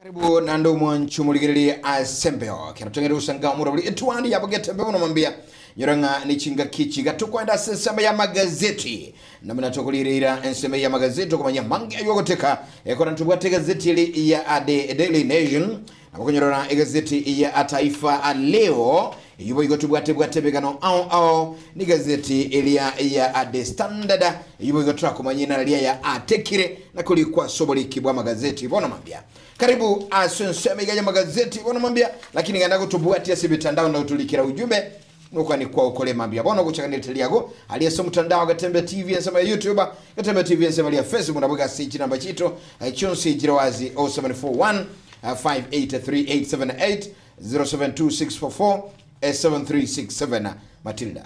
Karibu nando mwanchu muligiriri asembeo kinatongera usanga murabuli etwandi yabagete mbeho namambia yoranga nichinga kichi gatukwenda sesema ya magazeti namna tokulirira ensema ya magazeti kumanya mangi ayogoteka ekora ntubwate gazeti ili ya The Daily Nation nakunyora gazeti ya Taifa Leo yubo igotubwate begano au ni gazeti ili ya The Standard yubo igotra kumanyina ya atekire na kulikuwa soboli kibwa magazeti bona mambia. Karibu asenseme ya magazeti bona mambia lakini nganda kutubuatia si mitandao na utulikira ujumbe nuko ni kwa ukole mambia bona kuchakaneteliago aliyesoma mtandao gatembe TV nsema YouTube gatembe TV nsema ya Facebook na buga siji namba chito chonsi jirawazi 0741 583878 072644 7367 Matilda.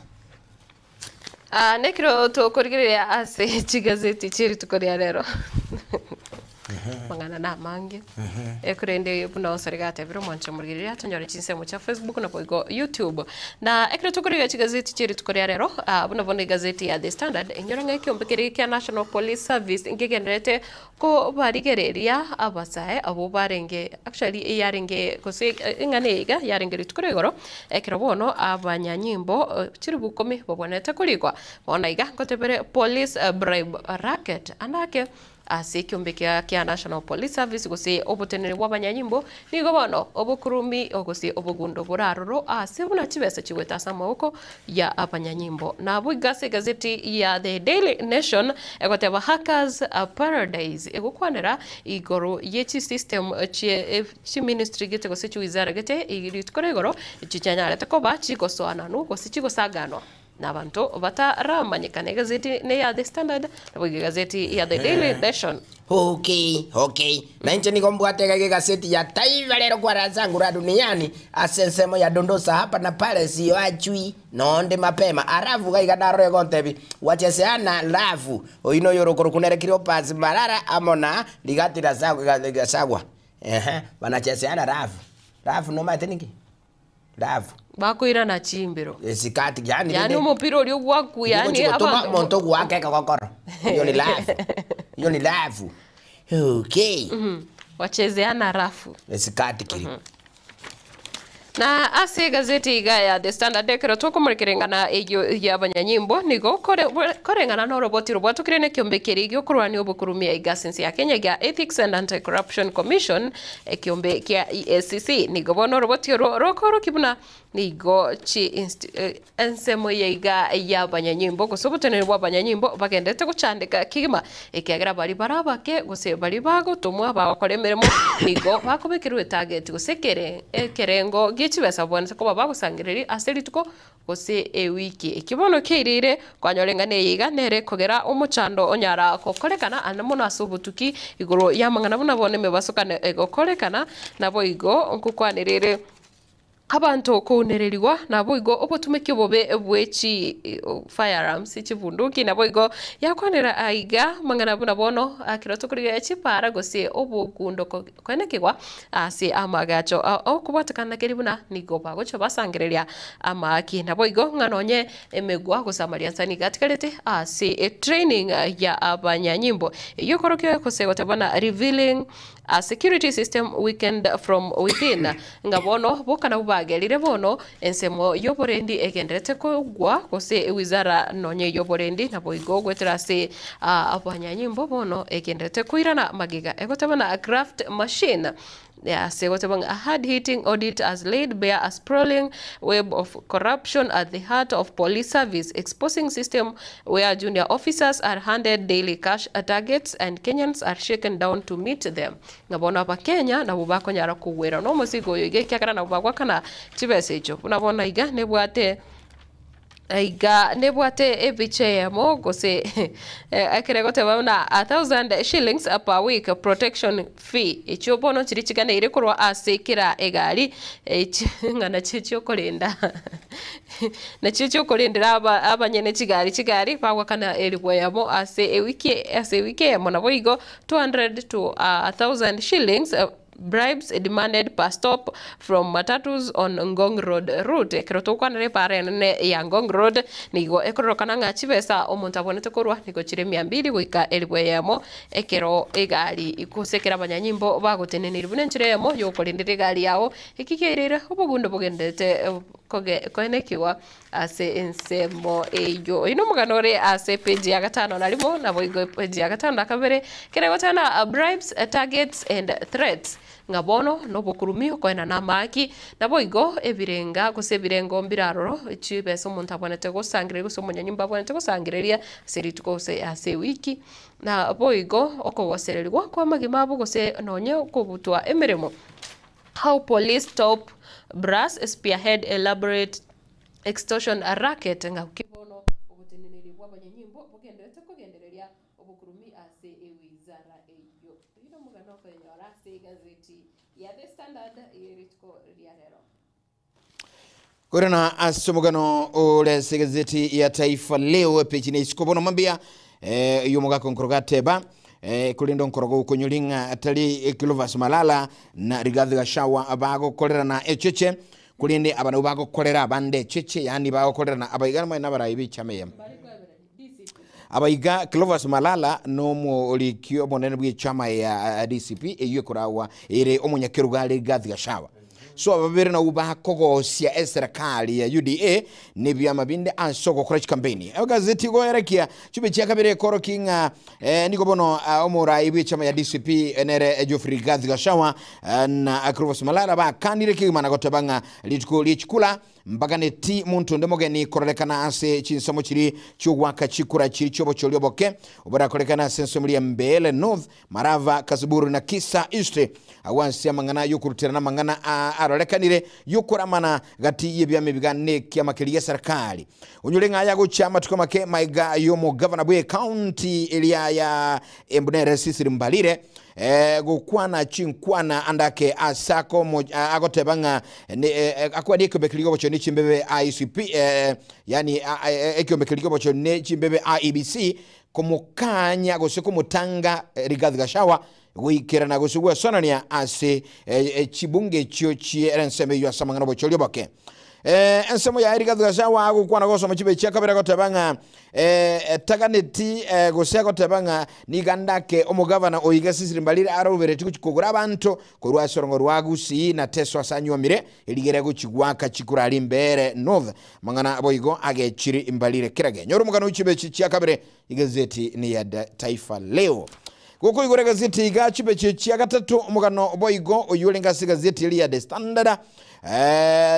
Nekiro to korigirira ase chigazeti chiri tukoria rero. Mangana na mangi ekurende buna osarigate biro mwancha murigirira tanyore chinsemo cha Facebook na poigo YouTube na ekiro tukuriga chigazeti chiri tukoria rero buna bona gazeti ya The Standard enyoranga ekyombekeri kya National Police Service ingegenderete ko barigereria abasae abo barenge actually yarenge kose ingane yarenge ritukorigoro ekiro bono abanyanyimbo chiri bukome babonete kuligwa bona iga kotebere police bribe racket anake asekyombekya kya National Police Service gose obutenere bw'abanyanyimbo nigo bono obukurumi ogose obugundo buraruro asebuna chibesa chiweta samoko ya abanyanyimbo na bugase gazeti ya The Daily Nation egoteba hackers paradise egokwanera igoro yechi system chi ministry gete gose chiwizara gete iritkoregoro chichanyara takoba chikosoana no gose chikosagano nabantu bataramanyikane gazeti ne ya The Standard na gazeti ya The Daily Nation. Okay. Na nje nikombwate gazeti ya Taifa Leo kwa razangu ra duniani asensemo ya dondosa hapa na pale sio achui nonde mapema arafu gaigadaro yegontebi wacheseana lafu oino yorokoro kunere kiropazi marara amona ligatira sagwa banacheseana rafu no mateningi rafu bakwira na chimbiro sikati yani umupira uri gwaku yani abantu monto gwake kakokoro hiyo ni lafu okay wachezeana rafu sikati kiri na ase gazeti ya The Standard ekero tokumurikirengana eyo y'abanyanyimbo nigo korengana no roboti rubwatukirene kyombekeri igyo kurwani obukurumia igasensi ya Kenya ya Ethics and Anti-Corruption Commission ekyombe kya EACC nigo bono roboti rokoro kibuna nigo chi ensemo yiga y'abanyanyimbo gosobutenere bw'abanyanyimbo bagendete gucandika kigima ekyagira bari barabake gose bari bagotumwa bakoremeremo nigo bakobekirwe target gusekere ekerengo chibesa bwana ko babagusangiriri aserituko gose ewiki ikibono kirire kwanyorengane yiga nere kogera umuchando onyara kokorekana anamuno asubutuki igoro yamangana buna bone mebasokane egokorekana nabo igo nkukwanirire abantu kunereriwa nabo igo obotumeke bobe bwechi firearms chibunduki nabo igo yakwanira aiga mangana buna bono akiroto kuriga chipara gose obugundo kwenekegwa ase amagacho okubatakana keribuna nigo bagocho basangireria amaki nabo igo nganonye emegwa gosamaria nsani gatikarete ase training ya abanyanyimbo yokorokyo kosegotabana revealing a security system weekend from within ngabono bokana bubagerire bono ensemo yoborendi egenderete kugwa gose wizara nonye yoborendi nabo igogwetera se abanyanyimbo bono egenderete kuirana magiga egotabana a craft machine. Yeah, say what about a hard-hitting audit has laid bare a sprawling web of corruption at the heart of police service, exposing system where junior officers are handed daily cash targets and Kenyans are shaken down to meet them. Ngabona ba Kenya na bubako nyara kuwera no musigo yige kyakara na bubako kana chibesejo. Unabona iga nebwate aiga nebwate ebiche yamo gose akeregote bana 1,000 shillings per week protection fee echobono chirichigane ire kurwa asekira egari ngana chicho kolenda na chicho kolendera abanyene chigari bagwa kana eribwa yamo ase wiki yamo nabo igo 200 to 1,000 shillings bribes demanded per stop from matatus on Ngong Road route kirotokwanire pare nene ya Ngong Road nigo ekorokana nga chibesa omuntu abonete korwa nigo chire 200 goika elibwe yamo ekero egari ikusekera abanyanyimbo bagotenenira bunenchire yamo yokorindira egari yao ikikeirira obugundo bugendete koenekiwa ase ensemo eyo ino muganore ase page ya gatano na limo na boigo page ya gatano na kabere kerego tana bribes targets and threats ngabono no bokurumio koena na maki na boigo ebirenga birengo mbiraroro chibeso umuntu abonete gusangire gusomonyanyimba abonete gusangireria serituko se ase wiki na boigo okogosererwa kwa magima abo gose nonye kubutwa emeremo. How police stop brass spearhead elaborate extortion racket nga kibono obuteneneri bw'abanyanyimbo bugendete kugendereria obukurumi ase ewizara eyo ino mugano kwenyora ase gazeti ya The Standard yeritko riarero kurena asomugano ole gazeti ya Taifa Leo page ni sikobono mambia yomuga konkorgateba kulindo nkorogo kunyulinga atali Clovis Malala na Rigathi Gachagua abago kolera na echeche kulinde abantu bago kolera abande cheche yani bago kolera na abaigana na barayibi chame abaiga Clovis Malala no mu olikio bonene bwi chama ya DCP eyo kurawa ere omunyakiruga Rigathi Gachagua so ababere na uba kogosia serikali ya UDA ne byama binde ansoko kora campaign agazeti go yerekia chibe chia kabere koro kinga niko bono omura ibi chama ya DCP enere Geoffrey Rigathi Gachagua na Clovis Malala ba kandire kimana gotabanga lichikula mpaka neti muntu ndemogeni korelekana ase chinsamo chiri chugwaka chikura chiri chobo cholioboke obara korelekana senso muli mbele North Marava Kasiburu na Kisa East awansi amangana yukurutirana mangana arolekanire yukuramana gati yebyame bigane kyamakiriya serikali unyulenga yago chama tukamake maiga yomo governor bwe county elia ya Embunere Sisiri Mbalire gukwana chinkwana andake asako agotebanga akwadiko bekiligo bocho ni chimbebe ICP yani ekyo bocho ne chimbebe IEBC komukanya goseko mutanga Rigathi Gachagua wikera na gosugwa sonania ase chibunge chio chierenseme yo samangana bocho lyoboke ensemo ya Rigathi Gachagua agukwana goso machibe chakabera gotabanga taganeti gose gotabanga nigandake omugavana oyiga Sisiri Mbalire arobereti kukugura abantu korwa sorongo rwagusi na teso asanyomire eligere gukigwaka chikurali mbere North mangana boyigo agechiri Mbalire kirage nyoro mugano uchibe chakabere igazeti ni ya Taifa Leo kuko igore gazeti gachibe chia gatatu mugano boyigo oyulenga gazeti ili ya The Standard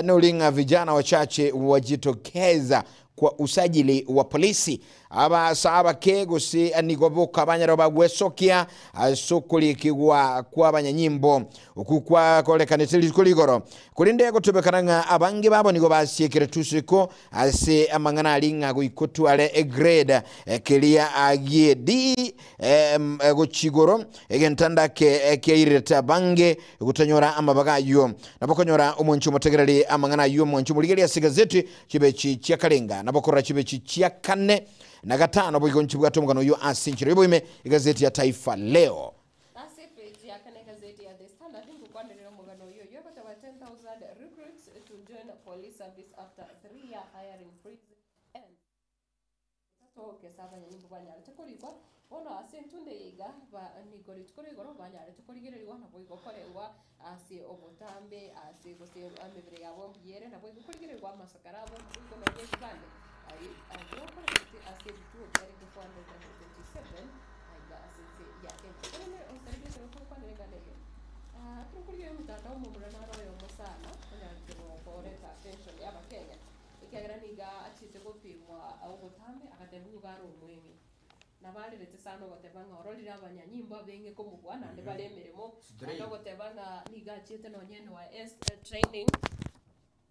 nulinga vijana wachache wajitokeza kwa usajili wa polisi aba saba kego si anigoboka abanyaro bagwesokia asokulikigwa kwa abanyanyimbo okukwa kolekaneteli kuligoro kulinde gotobekananga abangi babo nigo basiekere tusiko ase amangana alinga goikotwale grade kelia agiedi gochigoro egentanda keireta bange gutanyora amabaga yo nabokonyora omonchu motegerali amangana yo monchu muligeli asigazeti chibechi chiakalenga nabokora chibechi chiakane na gatano bwo nchibwa tomugano yo asinchiro iboime igazeti ya Taifa Leo ase page ya kane gazeti ya The Standard ngukwandelera mugano yo yokota 10,000 recruits to join police service after 3-year hiring freeze and toke saba nyimbo banyale tukolibwa ono asentunde yiga ba nigori tukoligoro banyale tukoligererwa na boy gokorewa ase obotambe ase gose amebere yabo yere na boy gokoligererwa masakarabo kuko no yebande nabalirete sana gotebanga ororira abanyanyimbo abenge ko mugwana ndi balemeremo gotebanga nigachite nonyene wa training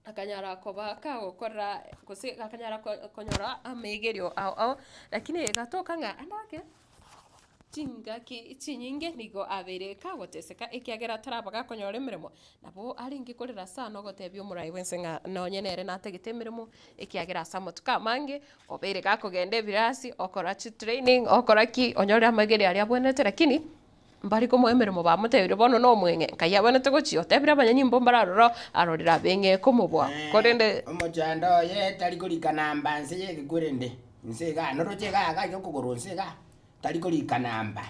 akanyara kobaka gukora kose akanyara konyora amegerio au lakini gatoka nga andake tinga ki tinyinge nigo abereka goteseka ikiagera tarabaga konyora emirimo nabo aringi korera sana gotebyo murai wensenga nonyenere nategete emirimo ikiagera samo tukamange obereka kugende birasi okora training okora ki onyora amegerio ari abonete lakini mbari ko mwemere mo bamutebire bono no mwenge kayabone tego chio tebira abanyanyimbo mbararoro arorira benge komubwa korende omochando ye tari kurikana mbanse ye gigurende nsega noroche ga yo kugurunse ga tari kurikana mba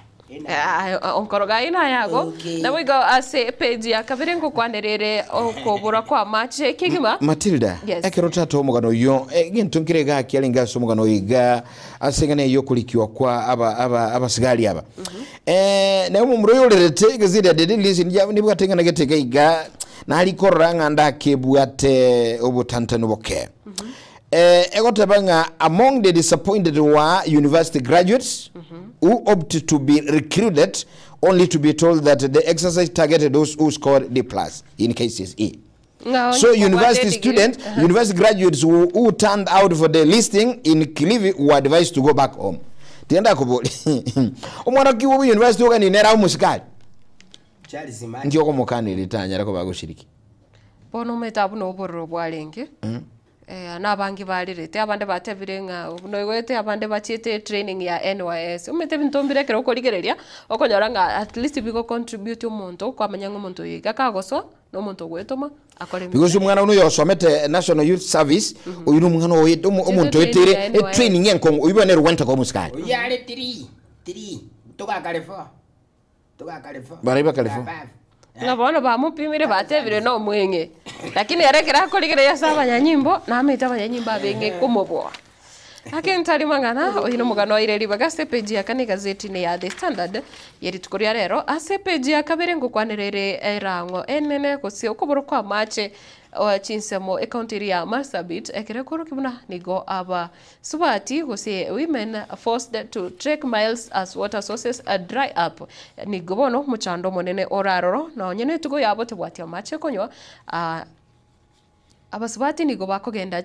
onkoroga ina yago na wigo ase page ya kabirengo kwanerere okobura kwa match kigima Matilda ekerota to mugano yo gintunkire ga kyalinga so mugano iga asengane yo kulikiwa kwa abasigali aba na umumro yolerete gazidi de listen nibwa tengana getega iga na alikorra nganda kebwate obutantano boke among the disappointed were university graduates who opted to be recruited only to be told that the exercise targeted those who scored D+ in KCSE. So university students, university graduates who turned out for the listing in Kilifi were advised to go back home. Tienda kuboli. Omwana kiwo university ogani nera umusikali. Ndio ko mukani litanya rako bagushiriki. Bono metabu no borro bwalenge. Nabangi balirete abande batebirenga noigwete abande bachiete training ya NYS umete bintombire kero korigereria okonyoranga at least bigo contribute umuntu kwamanya umuntu yiga kagoso no muntu gwetoma akore because umwana uno yosomete National Youth Service uyu umwana umuntu etere training yenko uyibone rwenta ko musikali uyale 3 toka kalefo bariba kalefo ngabona bamupimire batebire no mwenge lakini yarekera koligereria sabanyanyimbo na amita abanyanyimbo abenge kumubwa akentari mangana oyino mugano ireri bagaste page ya kane gazeti ne ya The Standard yeri tukoria rero ase page ya kaberengo kwanerere erango enene kose okoboro kwa mache chinsemo ekaunti ya Marsabit ekere koro kibuna nigo aba subati kose women forced to trek miles as water sources dry up nigo bono muchando monene oraroro na onyene tugo yabo tebwatia mache konywa abasubati nigo bakogenda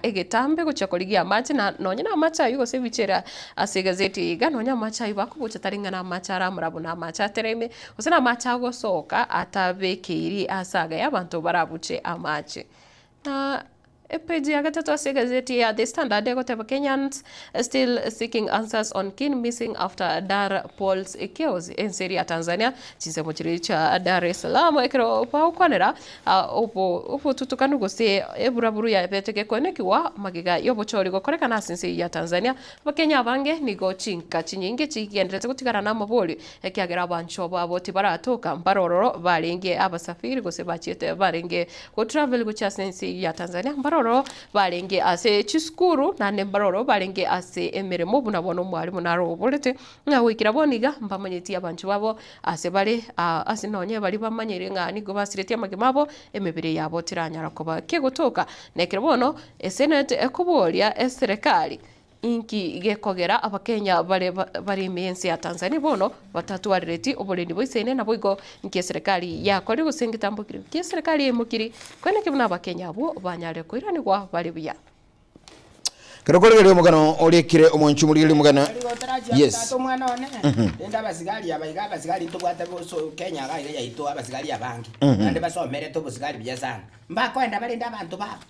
egetambe guchakoligia machi na nonyina macha yugo sebichera ase gazeti iga nonya macha ibakubucha taringana macha ramurabu na macha tereme usena macha go soka atabekiri asaga yabantu barabuche amachi na page ya gatatu ase gazeti ya The Standard egoteba Kenyans still seeking answers on kin missing after Dar polls chaos in Syria Tanzania chinsemo chiri cha Dar es Salaam ekero pa ukwanera opo tutukanu gose eburaburu ya beteke konekiwa magiga yobochori gokoreka na sinsi ya Tanzania bakenya bange nigo chinka chinyinge chigenderetse gutigara na maboli ekyagera abancho babo tibaratoka mbarororo barenge abasafiri gose bachiete barenge go travel gucha sinsi ya Tanzania mbaroro barenge ase chiskuru na nembaroro barenge ase emeremo buna bono mwarimu naro bolete nga wikira boniga mbamanyeti abantu babo ase bale ase nonye bali bamanyire nga nigo basireti amagimabo emebere yabo tiranyara koba kegotoka nekira bono senate ekoboria serikali inki gekogera abakenya bari miensi ya Tanzania bono batatu wareti oboleni boisene na boigo nke serikali yakori gusengitambukire ke serikali emukiri kwene kibuna abakenya abo banyare koirani kwa bali biya Karokorero mugano olekire omonchu muri mugano yes mwana one enda basigali abayiga basigali tubwata so Kenya ga ile yito abasigali abangi ande basomere to basigali byazana mbako enda balinda abantu babo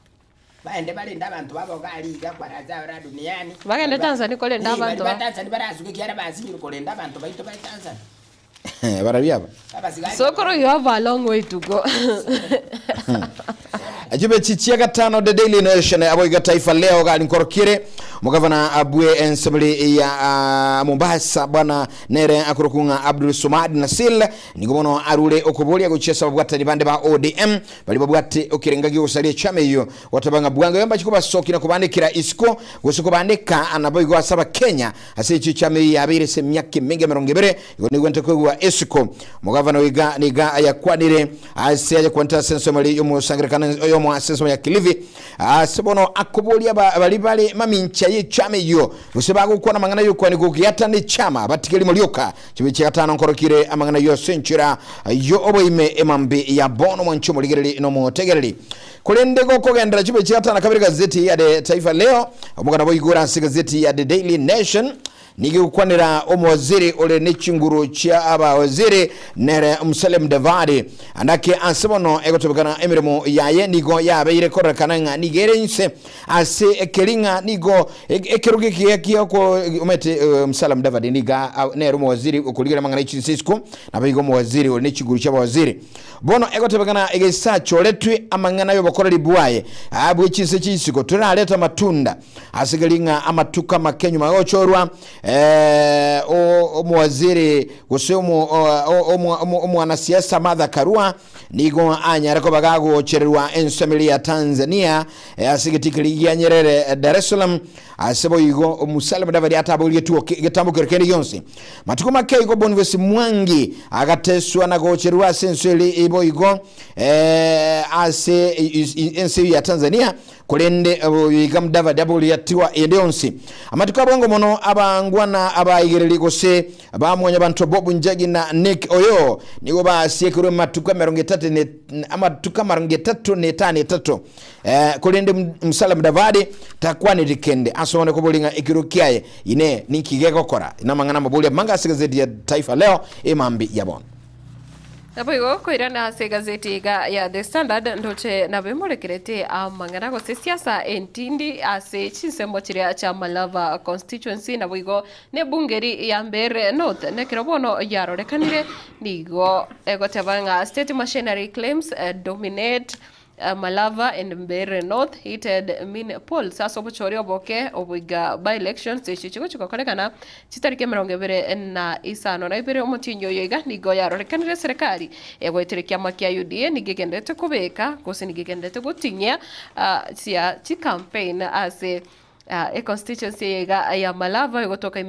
baende balinda abantu babo galiga kwaraza ora duniani bagende Tanzania kolenda abantu Tanzania barazuke kyara bazingiro kolenda abantu baito ba Tanzania barabiaba Sokoro you have a long way to go Ajube chichia gatano The Daily Nation aboiga Taifa Leo gali nkorokire mugavana abue ensembly ya Mombasa bwana Nere akurukunga Abdul Somad Nasil nigomono arule okubolia guchesa bwata nibande ba ODM bali babwate okirengagi osalie chame yo watabanga bwanga yamba chikuba soki na kubandikira isiko gusoko bandika anaboigo asaba Kenya ase chichame ya abire se myake menge merongibere ni gwente kwa isiko mugavana wiga niga yakwanire ase ya kwanta sensomali yo musangirikana yo mu asenso ya Kilifi asebono akubolia bali mamincha ye chame yo busebago kuona mangana yo kwani gukiyata ni chama batikeli mulioka chibiche gatano nkorokire amangana yo senchira yo oboime emambe ya bono mwancho muligereri no mutegereri kulende goko gendera chibiche gatano kabiri gazeti ya The Taifa Leo omugana boyigura gazeti ya The Daily Nation nigikwanira omwaziri ole nechinguru chia aba waziri nere Musalia Mudavadi andake asebono egotobekana emirimo yaye nigo yabeire korekana nigere nse ase ekelinga nigo ekeruge kiyako umete Musalia Mudavadi niga nere omwaziri okuligira mangana ichisisku nabigo omwaziri ole nechinguru chia waziri bono egotobekana egesa choletwe amangana yo bokoreri buaye abwe chise chisiko tunaleta matunda asigalinga amatuka makenyu magochorwa omwaziri gusemo omwanasiasa Martha Karua nigo anyarako bagago chererwa ensomeli ya Tanzania asigitikiriya Nyerere Dar es Salaam asebo yigo Musalia Mudavadi atabulie tuo getambo kerekeni yonse matuko makeigo Boniface Mwangi agateswa na gochererwa senseli ibo yigo ase ensi ya Tanzania kulende yiga Mudavadi abulie tiwa edonsi amatuko abongo mono abangwana abayigereriko se abamwonya bantu Bob Njagi na Nick Oyo nigo basekuru matuko 30 amatuka 33 kulende Musalia Mudavadi takwani dikende asone ko bolinga ikirukiaye ine nikigeko kora inamangana mabuli manga gazeti ya Taifa Leo imambi yabon Napoigo koirana se gazeti ya The Standard ndoche nabemorekerete amangana go siasa entindi ase chinsembo chiria cha Malava constituency napoigo ne bungeri ya Mbeere North ne kirobono yarorekanire nigo egotebanga state machinery claims dominate Malava and Mbeere North heated min polls aso bochorio boke obiga by elections chichiko chikokolekana chitarike 25 na ibere omutinyo yoiga nigo yarorekanire serikali egweterekia makia UDA nigegendete kubeka kose nigegendete gutinya cia chi campaign ase a constituency ya Malava kutoka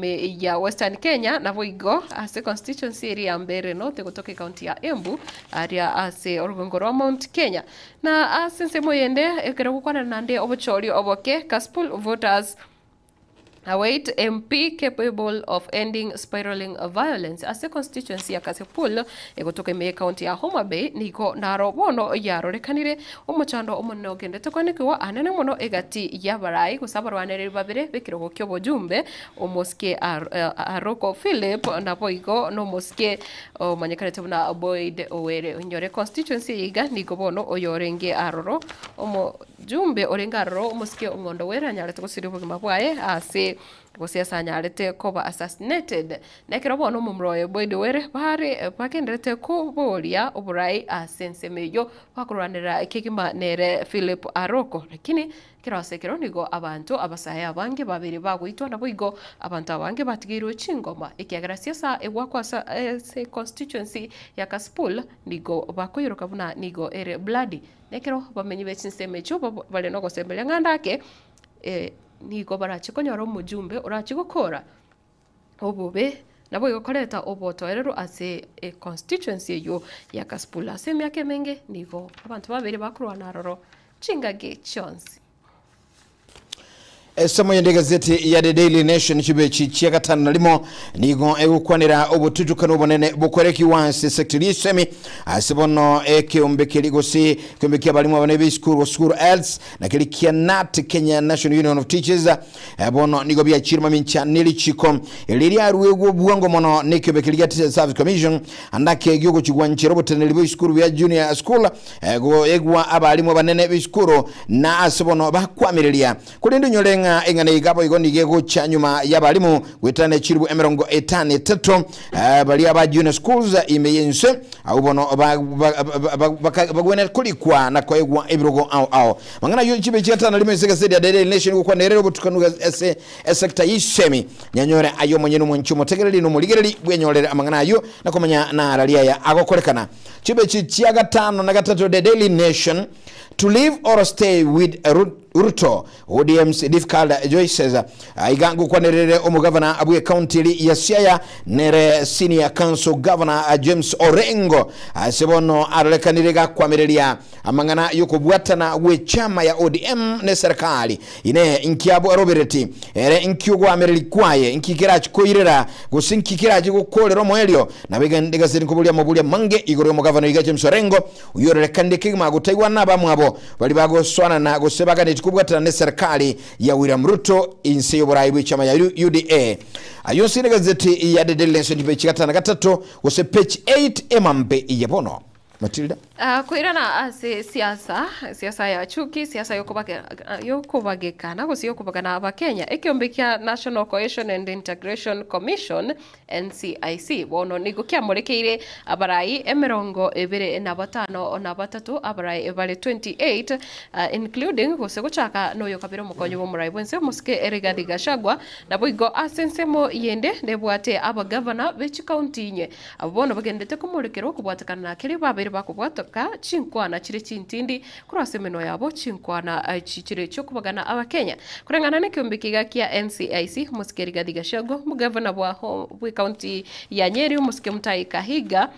ya Western Kenya na voigo ase constituency ya Mbeere North kutoka county ya Embu area ase Orgongoro Mount Kenya na asense moyende ekero kukwana nande obochori oboke Kasipul voters await MP capable of ending spiraling violence as a constituency ya Kasipul kutoka me county ya Homa Bay niko narobono yarorekanire omuchando omonno gendete kwanikwa anene mono egati ya barai kusabarwanere babere bekiro kyo bojumbe omoske Aroko Philip na boigo no moske manyakarete na Boyd Owere nyore constituency iga niko bono oyorenge aroro omo jumbe orengaro omoske ongondo wera nyarete kusiribo mabwaye ase gosiasa nyarete koba assassinated nekero bono mumroye Boyd Owere bare bakendete kuboria oburai asensemeyo bakuranira kigima nere Philip Aroko lakini kirasekero nigo abantu abasaya abange babiri bagwitwa naboigo abantu abange batigirwe chingoma ikiagara siasa egwakwasa se constituency ya Kasipul nigo bakoyiroka buna nigo ere bloody nekero bamenyi bechinseme cyo bale no gosembele ngandake nigo barachikonyora omujumbe urachigokora obube nabo yokoreta obotorero ase constituency yo ya Kasipul ase myake menge nigo abantu babiri bakurwana roro chingage chonsi Samo yende gazeti ya The Daily Nation chibechi chiagatano na limo nigo egukwanira obututukano bonene bukoreki wansi sector semi asibono ekeombekeli gosi kyombekya balimu abane school else na kilikia NAT Kenya National Union of Teachers bono nigo bya chirma mincha nili chikom eliri aruego buwango mono nekyombekeli Teachers Service Commission andake gyogo chigwanchero boteneli school ya junior school go egwa abalimu abanene school na asibono bakwamirelia kulendo nyolenga engane igabo igondige gucha nyuma y'abalimu wetane chiribu emerongo 53 bali aba junior schools imeyense abubono bagwene kulikwa na koegwa ebirogo ao mangana yo chibe chiatana lime sekasedi ya Daily Nation kwa nerero butukanuga sector yisemi nyanyore ayo mwenyenu mwenchumo tegereli no muligereli bwenyorere amangana yo nakomanya na aralia ya agokorekana chibe chiaga 5 na 3 The Daily Nation to live or stay with Ruto ODM's difficult choices aigangu kwa nerere omugavana abuye county ya Siaya nere senior council governor James Orengo asebono arekanirega kwa mirelia amangana yuko bwatana we chama ya ODM ne serikali ine inkiabo Roberti ere inkiugwa mereli kwaye inkikira chikoirera gusinkikira chikokolero moelio nabega ndiga ziri kubulia mabulia mange igoro omugavana iga James Orengo uyorere kandike magutaiwa naba mwabo nabo bali bagoswana na gusebagana tikubwatana ne serikali ya William Ruto inse y'oburayi bw'chama ya UDA. Ayosire gazeti ya The Daily Nation page 3 gose page 8 emambe yebono. Matilda kwirana ase siasa ya chuki, siasa yokubagikana gusi yokubagana abakenya ekiombekya National Cohesion and Integration Commission NCIC bono nigo kiamurekeire abarai emerongo ebere na batano na batatu abarai ebale 28 including gose guchaka noyo kabiro mukonyo bo murai bwense muske Rigathi Gachagua na boigo asensemo yende nebwate aba governor bechi county nye abono bagendete kumurekero kubwatakana na kiri babiri bakubwatoka chinkwana chire chintindi kurase meno yabo chinkwana chichire cyo kubagana abakenya kurengana ne kyombikiga kia NCIC muske Rigathi Gachagua mugavana bwa county ya Nyeri muske Mutahi Kahiga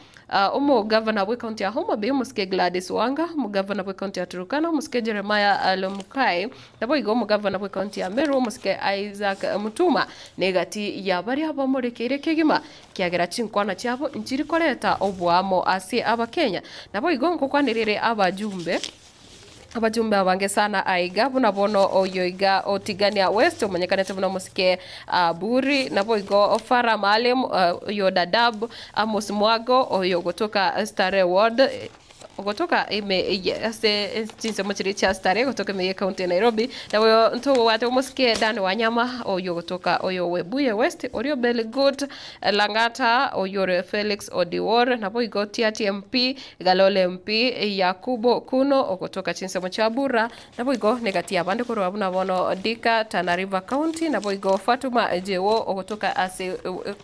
governor bwa county ya Homa Bay muske Gladys Wanga mugavana bwa county ya Turkana muske Jeremiah Lomukai nabo igo mugavana bwa county ya Meru muske Isaac Mutuma negati ya bari abamurekere kegima kiagera chinkwana cyabo injiri koreta obwamo ase abakenya nabo igo nkokwanirire abajumbe abange sana aiga buna bono oyoiga otigania West omanyekanete buna musike Buri nabo igo Ofara Malim oyo Dadab Amos Mwago oyo gotoka Stare Ward gotoka ase jinse mochiri cha Stare gotoka me county Nairobi nabo nto wate musike Dan Wanyama oyo gotoka oyo Webuye West orio Belgood Langata oyo Felix Odiwor nabo igo TMP Galole MP Yakubo Kuno ogotoka jinse Chabura nabo igo negati abande ko rabuna bono Dika Tana River County nabo igo Fatuma Jewo ogotoka ase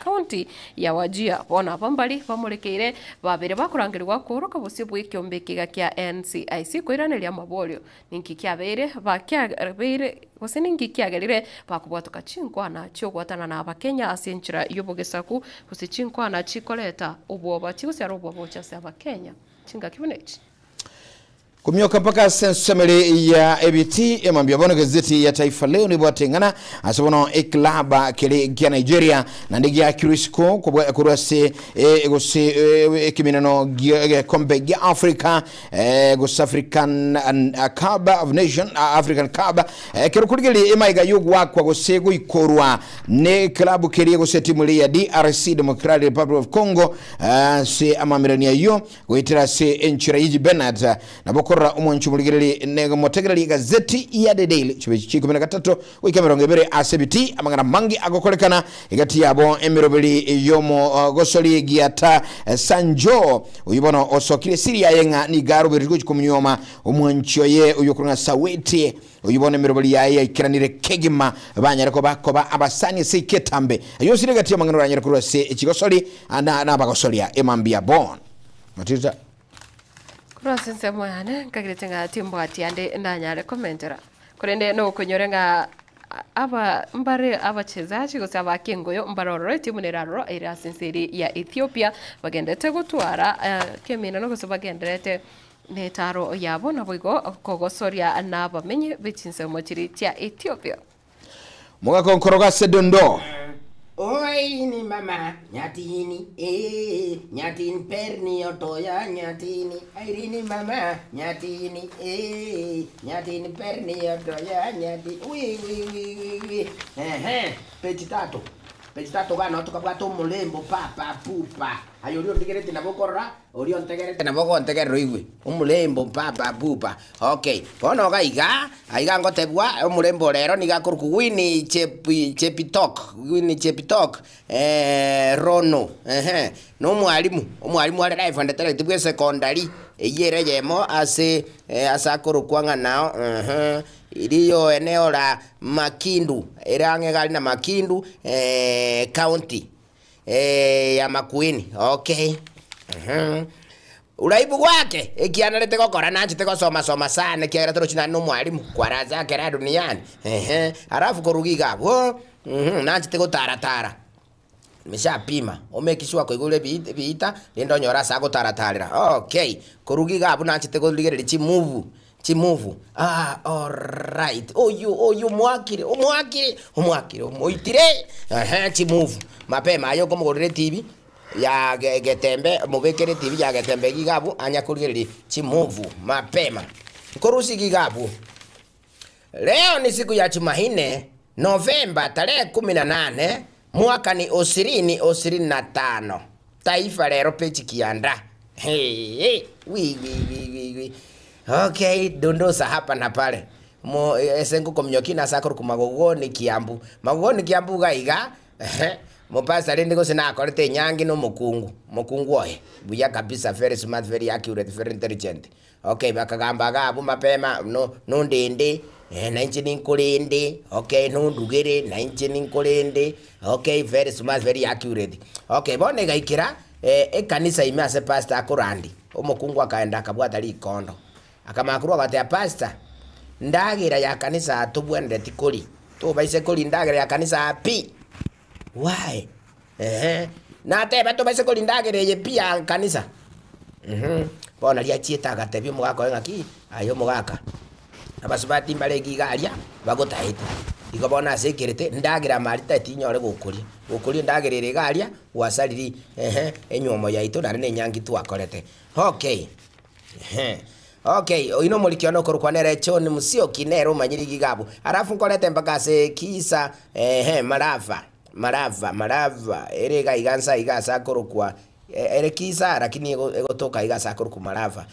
county ya Wajia bona bambali bamurekeire babere bakurangirwa koroka busibwe ikyombekega kya NCIC kwiranira amabolyo ninki kyabere bakyabere gose ninki kyagerire bakubwatoka chinkwana cyo gwatana na abakenya asenchira yobogesaku gose chinkwana chikoleta ubwoba chigose arobwo cyase abakenya chinga kibunechi kumyoka mpaka sensemele ya ebiti emambia bono gazeti ya Taifa Leo ni bwatengana asabono eklaba kele kia Nigeria na ndigi ya Kirisco kurase gose ekiminano kombe ya Africa gose African Cup of Nation African Cup kirukurigeli emaiga yugwa kwa gose guikorwa ne klabu kele gose timu ya DRC Democratic Republic of Congo se amamirania yo goitira se enchira yiji Bernard na bokora umonchu muligireli nego motegereli gazeti ya The Daily chibichi 13 wikemerongo ebere asebiti amangana mangi agokolekana igati yabo emirobeli yomo gosoli giata Sanjo uyibono osokire Syria yenga ni garo beriko kumnyoma umonchu ye uyokuranga Saweti uyibone emirobeli yaye ikiranire kegima banyareko bakoba abasani seketambe yosire gati amangana ranyareko rose ikigosoli ana nabagosolia emambia bon matita Kurase moyane kagiretenga timbo atiande ndanyale komentera kurende no kunyorenga aba mbare abachezaji gose abakengoyo mbaroro timu neraro ira sinseri ya Ethiopia bagendete gutwara kemina no gose bagendete netaro yabo naboigo kogosoria nabamenye bitsinse mochiri tia Ethiopia muga konkoroga sedondo Oi ni mama nyatini nyatini perni otoya nyatini airini mama nyatini nyatini perni otoya nyatini wi page 3 gana tukabwato mulembo papa pupa ayo rio ntegerete na bokora orio ntegerete na boko ntegerero igwe umulembo papa pupa okay bono gaiga aiga ngotebwa umulembo rero nigakuruku wini chepitok rono no mwalimu ari live and tele tibwe secondary eyere yemo ase asakuru kwanga nao iliyo eneo la Makindu erange gali na Makindu county ya Makueni okay uraibu wake ikianarete gokora nanjite gosoma sana kiagera toro china no mwalimu kwaraza kera duniani arafu korugiga bo nanjite gutaratara meshapima omekishwa ko igule biita lindo nyora sa gutaratarira okay korugiga abu nanjite goligere chimuvu alright oyu mwakire omoitire chimuvu mapema ayo komugorire TV ya getembe mubekere TV ya getembe gigabu anya kurigeri chimuvu mapema Korusi Gigabu. Leo ni siku ya Jumanne, Novemba tarehe 18, mwaka ni 2025. Taifa lero pechi kianda. Hey. Wi. Okay, dondosa hapa na pale. Esengo komnyokina sakuru kumagogoni Kiambu. Magogoni Kiambu gaiga. Mopasa rende ko sina akorete nyangi no mukungu oye buya kabisa, very smart, very accurate, very intelligent. Okay, bakagamba gabu mapema no ndende na inchi ninkulende. Okay, no ndugere na inchi ninkulende. Okay, very smart, very accurate. Okay, bone gaikira kanisa imase pastor akurandi umukungu akaenda akabwata likondo akamakuru agate pastor ndagira ya kanisa tubwende tikoli to baise koli ndagira ya kanisa api. Why? Na tebe to baise koli ndagira ye pia kanisa. Bona lia chieta gatebi mugako ngaki ayo mugaka abasubati mbale gigaria bagotahite igobona sekirete ndagira marita tinyore gukuri ndagirire garia wasaliri enyomo ya ito nari nyangi twakorete. Okay. Okay, ino mulikiono korukwanere choni musio kinero manyiri Gigabu. Arafu nkorete mpaka se kisa marava erega igansa igasa korukwa ere kisa lakini egotoka igasa korukwa marava.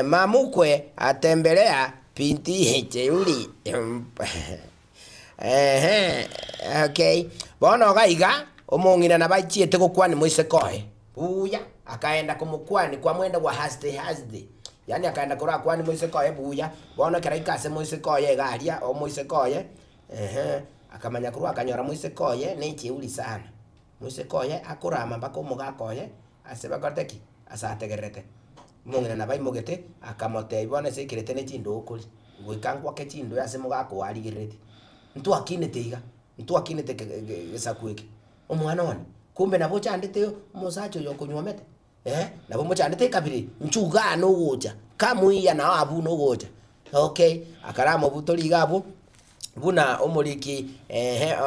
Mamukwe atembelea pinti cheuli. Okay. Bono gaiga omongina na bachiete gokwani moisekoe. Buya akaenda kumukwani kwa mwenda wa haste. Yani akaenda kura kwani moisekoe buya. Bono keraika se moisekoe garia o moisekoe. Akamanya kuru akanyora moisekoe ne cheuli sana. Moisekoe akurama mpaka mugakoe aseba koteki asategerete. Mongina na bai mogete akamote ibone se kirete ne chindo okuri. Gwikangwa ke chindo ya se mugako aligirete. Ntu akinete gesakweke omwana one kumbe nabo chandete musacho yokunywamete nabo muchandete kabiri nchuga no goja kamuiya na abu no goja. Okay, akaramo butoli gabo buna omuliki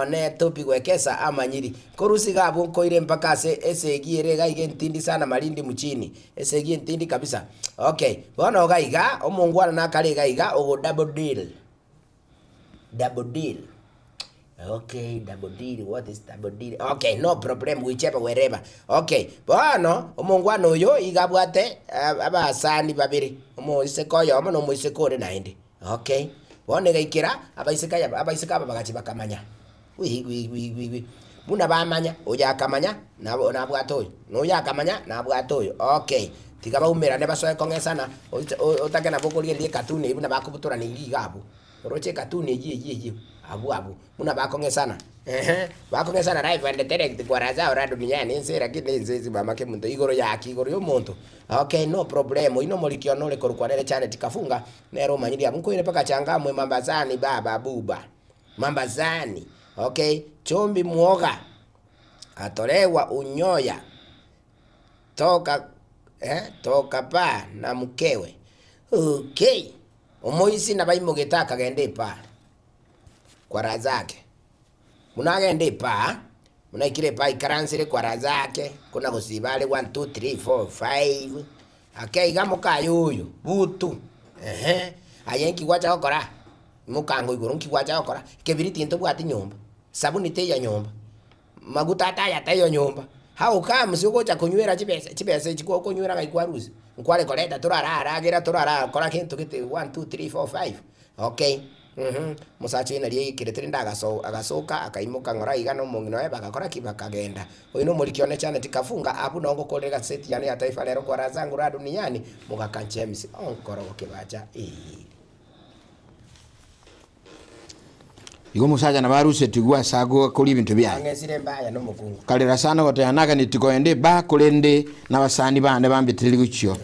one topi gwekesa amanyiri korusi gabo koire mpaka se esegiere gaige ntindi sana malindi muchini esegie ntindi kabisa. Okay, bona gaiga omongwana na kale gaiga ogo double deal. Okay, double deal. What is double deal? Okay, no problem, whichever, wherever. Okay, bono omongwano yo igabwate abasani babiri omoisekoyo omo no moisekore naende. Okay, bone gaikira abaiseka bagachi bakamanya. Wi buna bamanya oya kamanya na bwatoyo no ya kamanya na bwatoyo. Okay, tigaba umera ne basoe kongesana otake na bokoli ile katuni buna bakubutura ni Gigabu roche katuni ye abu muna bakongesana bakongesana live and direct kwa raza ora duniani nsera kile nzezi mama ke muntu igoro yo muntu. Okay, no problem ino molikiono le korukwanele chane tikafunga nero manyiri abuko ile paka changamwe mambazani baba buba mambazani. Okay, chombi muoga atolewa unyoya toka pa na mkewe. Okay, omoisi na bai mogeta kagende pa kwa razake munagende pa munaikire pa ikaransire kwa razake kuna gusibale 1 2 3 4 5. Okay, gamo kayuyu butu ayenki gwacha okora mukango iguru nki gwacha okora kebiriti into bwati nyomba sabuni te ya nyomba maguta ataya tayo nyomba hau kama siko cha kunywera chibese chiko kunywera gaikwaruzi nkwale koleta turara kora kintu kiti 1 2 3 4 5. Okay. Musacho ina rie kiretenda agasoka akaimuka ngora igano mungino eba akakora kibakagenda oino mulikione chane tikafunga apu nongo koleka seti yani ya taifa lero kwa razangu ra duniani mugakanchemisi onkoro kibacha igo musaja na baruse tigwa sago kuli bintu bya ngesire mbaya no mukungu kalera sana gote yanaga nitikoende ba kulende na basani bande bambitiri gucyo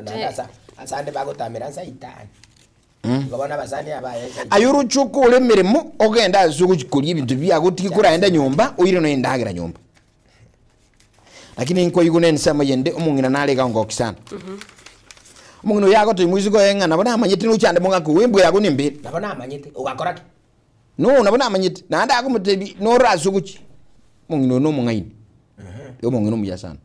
ndasa asande bagotamira nsaitani gabana basani abaye ayuru chukule mirimo ogenda zugukuri ibintu bya gutikura enda nyumba uyire no endagira nyumba lakini nko yigune nsama yende omungina nalega ngokisana omungino yago to muzigo yenga nabona amanyete no cyande monga kuwembo yago nimbe nabona amanyete ugakora no nabona amanyete nanda akumutebi no razuguki mungino no mungaini yo mungino muyasana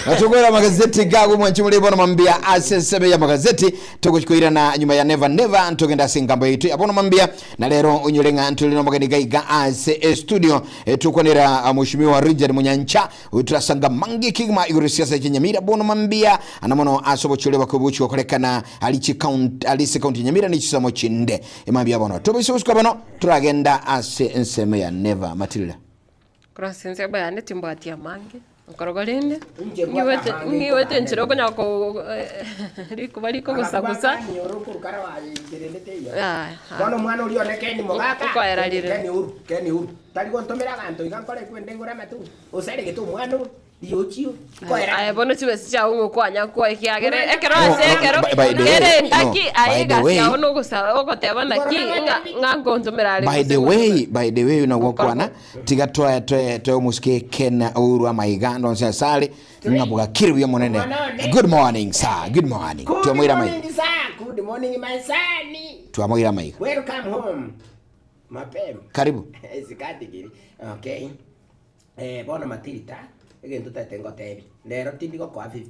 Natugora magazeti gagu mwanchimuli bono mambia asesebe ya magazeti tukuchikuira na nyuma ya Never Never ntugenda singambo yitu yabono mambia na lero unyolenga ntulino magani gaiga ase studio tukwanira mheshimiwa Richard Munyancha utrasanga mangi kigma igurisiasa Nyamira bono mambia anamono asobochule bakubuchi wakolekana alichi county Nyamira ni chisamo chinde imambia bono tubisuska bono turagenda ase enseme ya Never Matilda Krasense bayane timbati ya mangi Korogolinde ngiwete nchiro konya ko rikubaliko gusagusa Bono mwana uri onekeni mogaka ko era lire keni uru tali gontomera ganto igankore kwende ngura matu usere gitu mwana yochio ko era ay bono chibesi cha ungu kwanya ko ikiagere ekero ere ndaki aiga sia ono gusa ogoteba naki ngangontomera ali by the way unagokwana tiga toya musike Ken Uru amaiga ndonse sale ngabuga kirwe monene. Good morning sir, good morning tuamwira mai good morning my son tuamwira mai welcome home mapema karibu zikadigiri okay bona matilita egento tatengo tebi lero tindiko kwa 50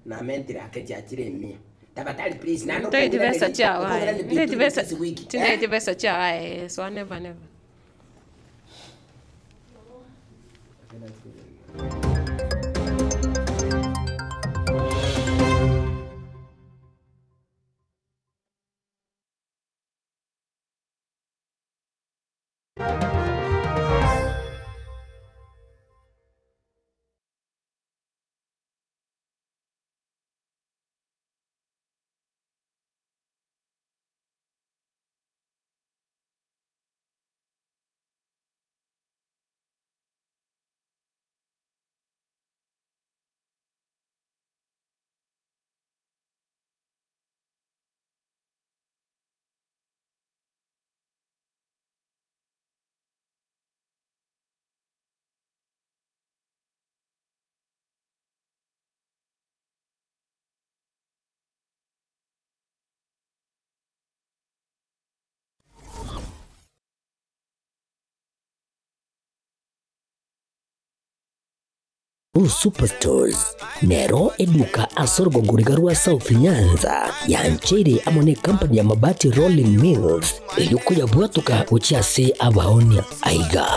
na mentira akejachire 100 tabatali please nano divesa chao ai divesa chao ai so never Superstores Nero eduka asorgo ngurigarua South Nyanza ya Nchere amone company ya mabati Rolling Mills eyuko ya bwatuka uchiase abaonia aiga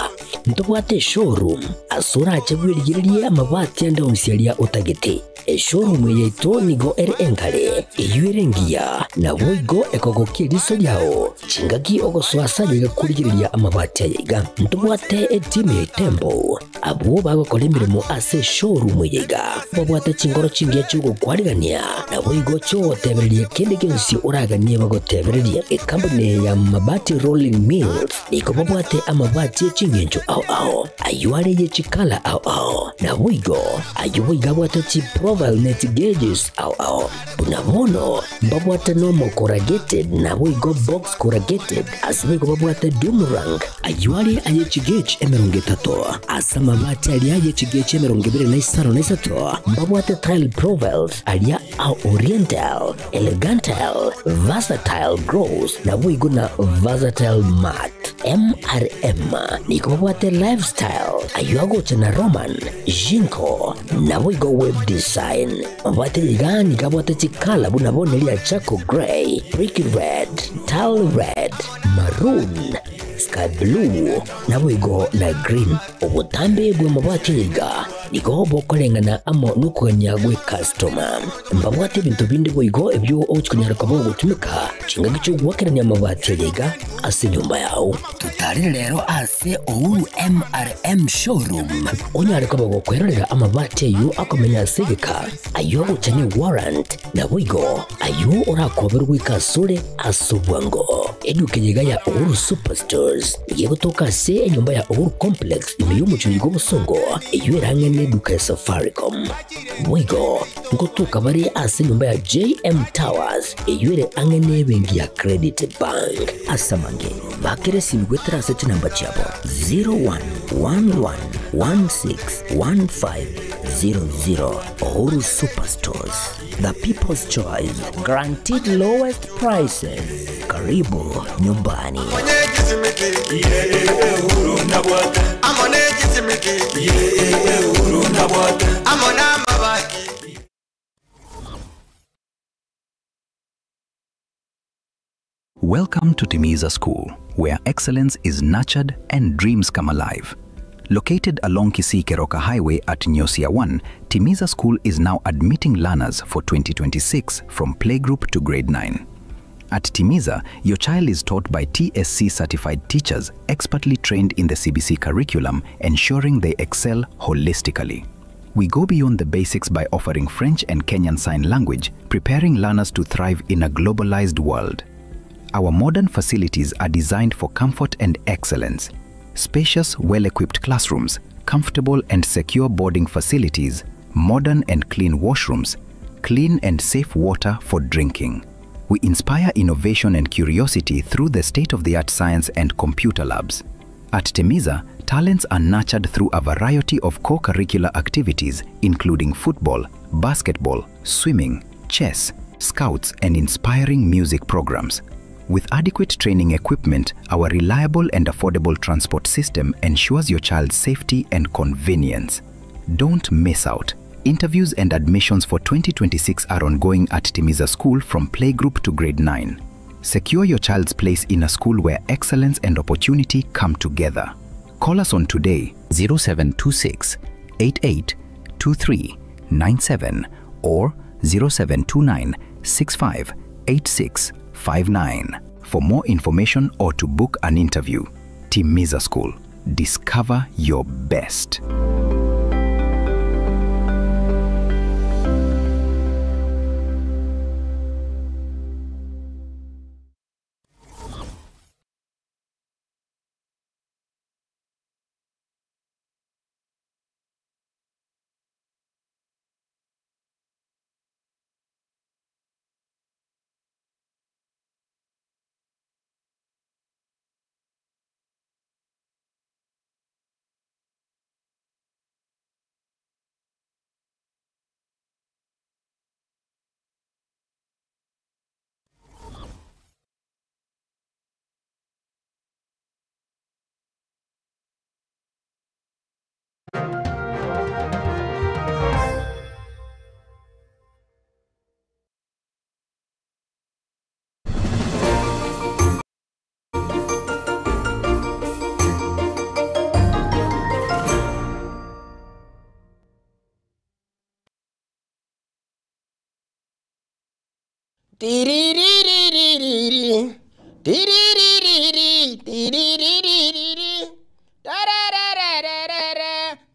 ntobwate showroom asura achabwirigirie amabati anda usialia utagete showroom yeto nigo enkale eyuerengia na boigo ekogokiriso yao chingaki ogoswasa yiga kurigiriria amabati aiga ntobwate etime tembo abo bagokolemire mu ase showroom yiga babwate chingoro chingia chugo kwarigania na boigo cho tebereria kende kensi uragania bagotebereria company ya mabati Rolling Mills iko babwate amabati chingenjo au ayuare ye chikala au na boigo ayuiga bwate chi profile net gauges au bunamono babwate normal corrugated na boigo box corrugated asibigo babwate Dumarang ayuare aye chigage emerongetato asama mabati aliaye chigage emerongebe na isaro na isato babwate tile profiles alia au oriental elegantal versatile gross na boigo na versatile mat MRM niko babwate lifestyle ayuago chana Roman Jinko na boigo web design babwate ligani kabwate chikala bunabone lia chako gray brick red tile red maroon sky blue na boigo na green obutambe bwe mabwate liga niko bokolengana amo nukonyagwe customer mbabwate bintu bindi boigo ebyo ochikunyara kabo gutumika chinga gicho gwakeranya mabwate liga ase nyumba yao tutari lero ase Ouru MRM showroom onyare kabo gokwerera amabwate yu akomenya segeka ayo guchani warrant na boigo ayo orakoberwa ikasure asubwango edukenyega ya Ouru Superstores igiye gutoka se nyumba ya Ouru Complex imiyumucuri go busongo iyo erangene duka ya Safaricom boigo ngotuka bari ase nyumba ya JM Towers iyo ere angene bengi ya Credit Bank asamange bakere simgwetera se namba chabo 0111161500 Ouru Superstores, the people's choice, guaranteed lowest prices. Karibu nyumbani. Amone Welcome to Timiza School, where excellence is nurtured and dreams come alive. Located along Kisii-Keroka Highway at Nyosia 1, Timiza School is now admitting learners for 2026 from playgroup to grade 9. At Timiza, your child is taught by TSC-certified teachers expertly trained in the CBC curriculum, ensuring they excel holistically. We go beyond the basics by offering French and Kenyan Sign Language, preparing learners to thrive in a globalized world. Our modern facilities are designed for comfort and excellence. Spacious, well-equipped classrooms, comfortable and secure boarding facilities, modern and clean washrooms, clean and safe water for drinking. We inspire innovation and curiosity through the state-of-the-art science and computer labs. At Timiza, talents are nurtured through a variety of co-curricular activities including football, basketball, swimming, chess, scouts and inspiring music programs. With adequate training equipment, our reliable and affordable transport system ensures your child's safety and convenience. Don't miss out. Interviews and admissions for 2026 are ongoing at Timiza School from playgroup to grade 9. Secure your child's place in a school where excellence and opportunity come together. Call us on today 0726 882397 or 0729 65 8659 for more information or to book an interview. Timiza School. Discover your best.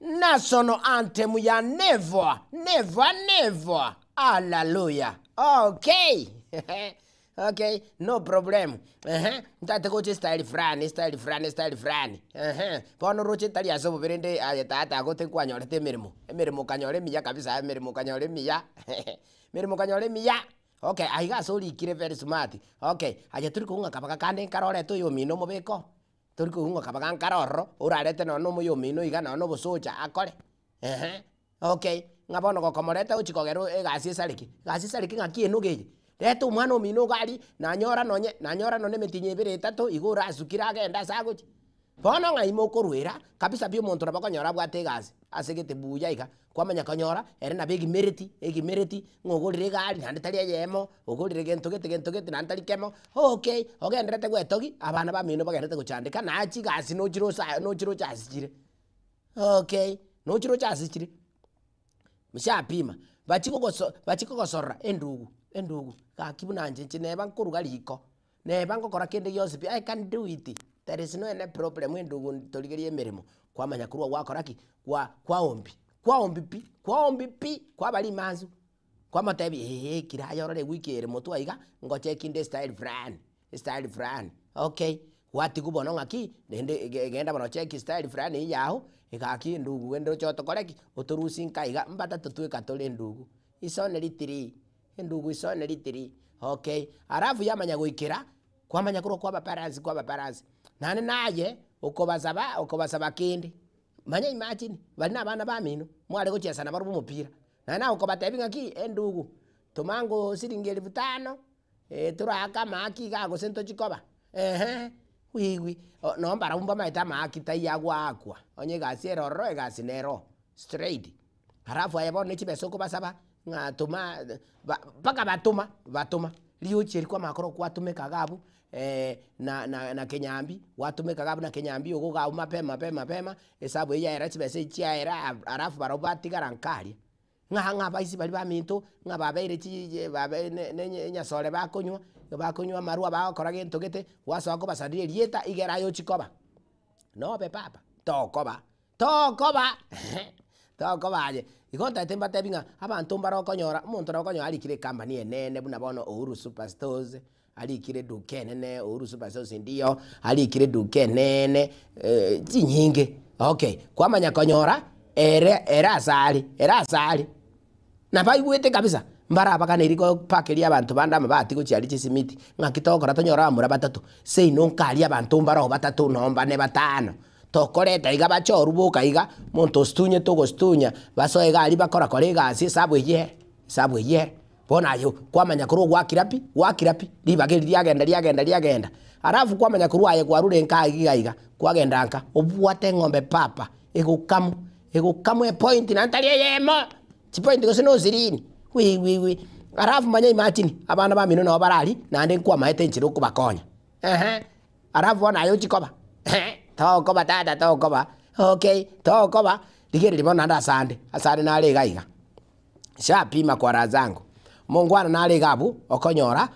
National anthem ya never, never, never. Hallelujah. Okay. Okay, no problem. Ntate goche style frani. Pono roche tali asobo berende ayatata agote kwanyorete mirimo. Mirimo kanyore miya kabisa, mirimo kanyore miya. Mirimo kanyore miya. Okay, aiga soli kire very smart. Okay, aja turi kunga kabaka kande karore to yo mino mobeko. Turi kunga kabaka karoro, urarete no no yo mino iga no bosocha akore. Okay, ngabono ko komorete uchikogero egasi saliki. Gasi saliki ngaki enugeje. Reto umwana omino gari nanyora none metinye bere tato igora asukira agenda sagochi. Bono ngai mokorwera kabisa bio muntu rabakonyora bwate gasi. Asegete buya iga kwamanya kanyora ere na begi meriti ngogorire gari nande tali yemo ogorire gento gete nantali kemo. Okay, ogendrete gwetogi abana ba mino bagendete guchandika nachi gasi no chiro chasijire. Okay, no chiro chasijire. Mshapima bachikogosora endugu kakibunanje neba nkuruga liko neba ngokora kende yose I can do it. There is no any problem endugu toligerie emirimo kwamanya kurwa wakoraki kwa ombi pi kwa bali manzu kwa matebi kirayo rore wiki moto aiga ngoche kinde style friend. Okay, wati kubono ngaki nende genda bono check style friend yaho ikaki ndugu wendo choto koreki otorusi nkaiga mbata tutwe katole ndugu isone litiri ndugu isone litiri. Okay, arafu yamanya goikira kwamanya kuro kwa baparansi nane naye ukobasaba kindi manya imagine bali nabana bamino mwale gochesa na barubu mupira nana ukobatebi ngaki ndugu tumango siringi 5,000 turaka maki gago sento chikoba wiwi no mbara umba maita maki tayagwa akwa onye gasi roro gasi nero straight harafu ayabone chibeso kubasaba ngatuma baka batuma liuchi kwa makoro kwa tumeka gabu na Kenyambi watumika gabo na Kenyambi ugo ga mapema hesabu ya era chibese chia era arafu barobati garankari nga baisi bali ba minto nga babeire chi babe nya sole bakonywa marua bakora gento gete wasoko basadire rieta igera yo chikoba no be papa tokoba aje igonta temba tebinga abantu mbarokonyora umuntu rokonyora alikire company enene buna bono Uhuru Superstores alikire duke nene Uhuru Superstores ndio alikire duke nene tinyinge okay kwamanya konyora era asali na baigwete kabisa mbara abakana iriko pakeri abantu bandama bati gucyari kisimiti ngakitokora tonyora mura batatu sei nonkali abantu mbara batatu nomba ne batano tokoreta iga bachoru buka iga muntu stunye togostunya basoe gali bakora kolega si sabu ye bona yo kwamanya kuru wakirapi libageri lyagenda arafu kwamanya kuru aye kwarure nka iga kwagenda nka obwate ngombe papa egukamu e point na ntalie yemo chipoint go sino zirini wi arafu manya imagine abana ba mino no barali nande kwa maete nchiro kubakonya arafu bona yo chikoba tokoba tata tokoba okay tokoba ligere libona nda asande na lega iga shapima kwa razangu mongwana na lega abu okonyora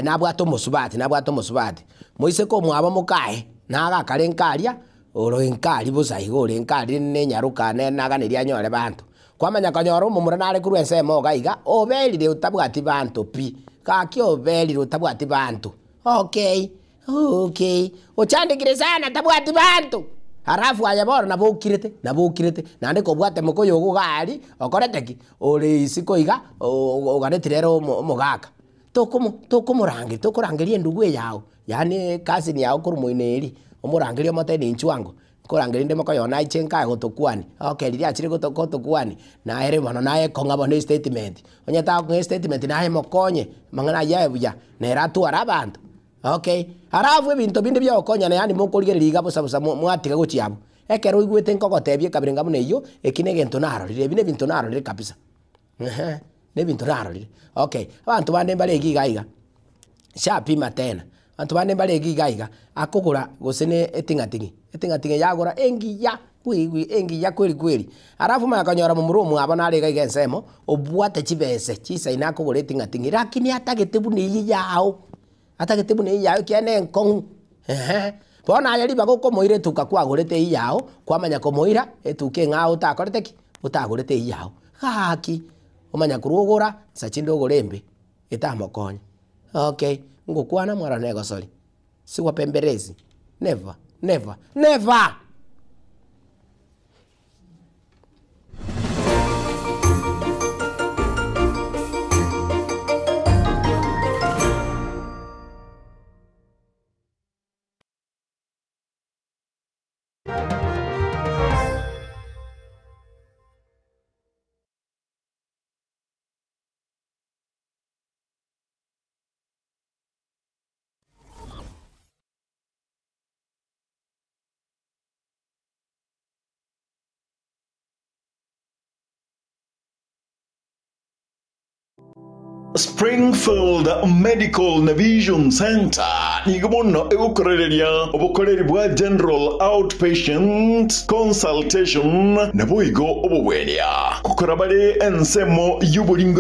nabwato musubati moise ko mwaba mukae naga kalenkalia oro enkali busaigo enkali ne nyaruka ne naga ne lyanyore bantu kwamanya konyora mumura nale kuruense moga iga obelire utabwati bantu pi kaki obelire utabwati bantu okay ochandikire sana tabwati bantu harafu ayabora nabukirete nande ko bwate mukoyo gugari okoreteki ore isiko iga ogaretirero mugaka tokurangirie ndugu yao yani kazi ni yao kurumuineri omurangirie moteni nchwango korangirie ndemo ko yona ichenka gotokwani okay liria achire gotokwani na ere bono nae kongabo ne statement onyata ko statement nae mokonye mangana yabuya nera tu arabantu okay arafu ebinto binde bya okonyana yani mukorigereriga busa mwatiga guchiabo ekero igwete nkogotebie kabirenga mune iyo ekine gento narorire bine binto narorire kabisa ne binto narorire okay abantu bande mbale giga shapima tena abantu bande mbale giga akugura gusene etingatingi yagura engiya kweli arafu makanyora mu murumu abana arega igensemo obwate chibese chisa inakugura etingatingi lakini atagetebu ni yao atagetibu ni yao kiane nkong bona yali bagoko moire tukakwagurete yao kwamanya ko moira etuke ngao utakoreteki utagurete yao haki omanya kurugura sachindo gorembe etamokonya okay ngukwana mwara nego soli siwa pemberezi never Springfield Medical Vision Center nigomono egukorereria obukoreri bwa general outpatient consultation nabuigo obubweria kukorabare ensemo y'uburingo